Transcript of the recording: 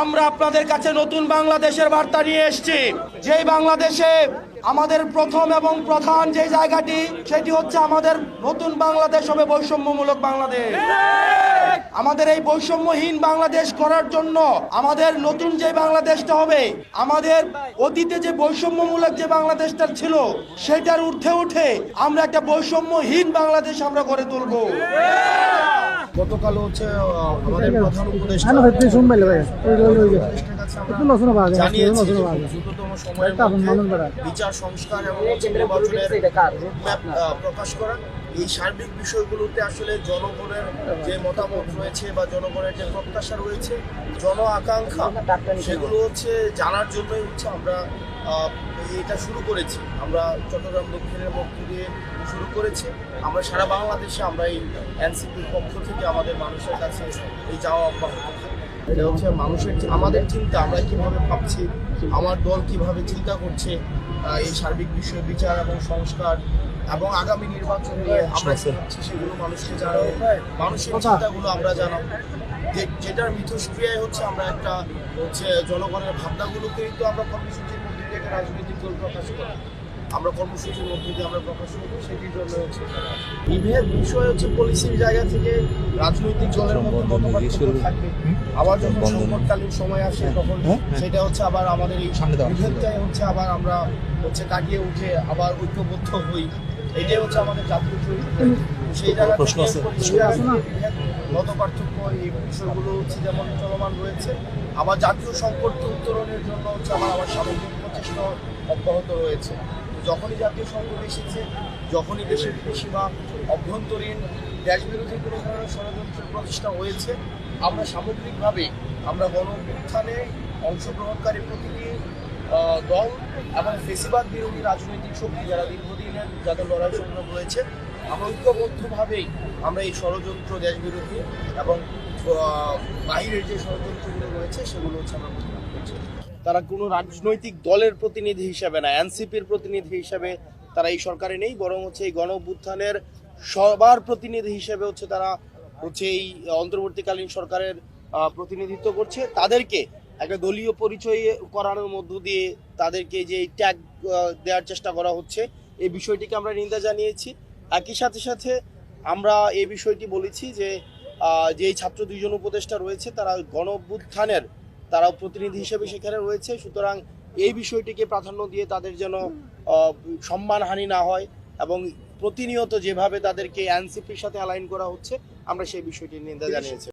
আমরা আপনাদের কাছে নতুন বাংলাদেশের বার্তা নিয়ে এসেছি। যেই বাংলাদেশে আমাদের প্রথম এবং প্রধান যে জায়গাটি, সেটি হচ্ছে আমাদের নতুন বাংলাদেশ হবে বৈষম্যমূলক বাংলাদেশ। আমাদের এই বৈষম্যহীন বাংলাদেশ করার জন্য আমাদের নতুন যে বাংলাদেশটা হবে, আমাদের অতীতে যে বৈষম্যমূলক যে বাংলাদেশটা ছিল সেটার ঊর্ধ্বে উঠে আমরা একটা বৈষম্যহীন বাংলাদেশ আমরা গড়ে তুলব। গতকাল হচ্ছে আমাদের প্রধান উপদেষ্টা বিচার সংস্কার এবং নির্বাচনের রোডম্যাপ প্রকাশ করা। এই সার্বিক বিষয়গুলোতে আসলে জনগণের যে মতামত রয়েছে বা জনগণের যে প্রত্যাশা রয়েছে, জন আকাঙ্ক্ষা, সেগুলো হচ্ছে জানার জন্যই হচ্ছে আমরা এটা শুরু করেছি। আমরা চট্টগ্রাম দক্ষিণের মধ্য দিয়ে শুরু করেছি। আমরা সারা বাংলাদেশে আমরা এই এনসিপির পক্ষ থেকে আমাদের মানুষের কাছে এই চাওয়া অব্যাহত থাকবে। এটা হচ্ছে মানুষের আমাদের চিন্তা, আমরা কিভাবে ভাবছি, আমার দল কিভাবে চিন্তা করছে, এই সার্বিক বিষয় বিচার এবং সংস্কার এবং আগামী নির্বাচন নিয়ে আমরা হচ্ছে সেগুলো মানুষকে জানাবো, মানুষের চিন্তাগুলো আমরা জানাবো। যেটার মিথস্ক্রিয়ায় হচ্ছে আমরা একটা হচ্ছে জনগণের ভাবনাগুলোকেই তো আমরা কর্মসূচির মধ্যে দিয়ে রাজনৈতিক দল প্রকাশ করি, আমরা কর্মসূচির মধ্যে দিয়ে আমরা প্রকাশ করবো। সেটির জন্য হচ্ছে বিভেদ বিষয় হচ্ছে পলিসির জায়গা থেকে রাজনৈতিক দলের মধ্যে মতপার্থক্য থাকবে। আবার যখন সংকটকালীন সময় আসে তখন সেটা হচ্ছে আবার আমাদের এই বিভেদটাই হচ্ছে আবার আমরা হচ্ছে কাটিয়ে উঠে আবার ঐক্যবদ্ধ হই। এটাই হচ্ছে আমাদের জাতীয় চরিত্র। সেই জায়গা মত পার্থক্য এই বিষয়গুলো হচ্ছে যেমন চলমান রয়েছে, আবার জাতীয় সংকটকে উত্তরণের জন্য হচ্ছে আবার সামগ্রিক প্রচেষ্টা অব্যাহত রয়েছে। যখনই জাতীয় সংকট এসেছে, যখনই দেশের বিদেশি বা অভ্যন্তরীণ দেশবিরোধী কোনো ধরনের ষড়যন্ত্র প্রচেষ্টা হয়েছে, আমরা সামগ্রিকভাবে আমরা গণ-অভ্যুত্থানে অংশগ্রহণকারী প্রতিটি দল এবং ফেসিবাদ বিরোধী রাজনৈতিক শক্তি যারা দীর্ঘদিনের যাদের লড়াই সংগ্রাম রয়েছে, আমরা ঐক্যবদ্ধভাবেই আমরা এই ষড়যন্ত্র দেশবিরোধী এবং বাহিরের যে ষড়যন্ত্রগুলো রয়েছে সেগুলো হচ্ছে আমরা প্রতিরোধ করছি। তারা কোনো রাজনৈতিক দলের প্রতিনিধি হিসাবে না, এনসিপির প্রতিনিধি হিসাবে তারা এই সরকারে নেই, বরং হচ্ছে এই গণ-অভ্যুত্থানের সবার প্রতিনিধি হিসেবে হচ্ছে তারা হচ্ছে এই অন্তর্বর্তীকালীন সরকারের প্রতিনিধিত্ব করছে। তাদেরকে একটা দলীয় পরিচয় করানোর মধ্য দিয়ে তাদেরকে যে ট্যাগ দেওয়ার চেষ্টা করা হচ্ছে, এই বিষয়টিকে আমরা নিন্দা জানিয়েছি। একই সাথে সাথে আমরা এই বিষয়টি বলেছি যে যেই ছাত্র দুইজন উপদেষ্টা রয়েছে তারা গণ-অভ্যুত্থানের তারা প্রতিনিধি হিসেবে সেখানে রয়েছে, সুতরাং এই বিষয়টিকে প্রাধান্য দিয়ে তাদের যেন সম্মানহানি না হয় এবং প্রতিনিয়ত যেভাবে তাদেরকে এনসিপির সাথে অ্যালাইন করা হচ্ছে আমরা সেই বিষয়টির নিন্দা জানিয়েছি।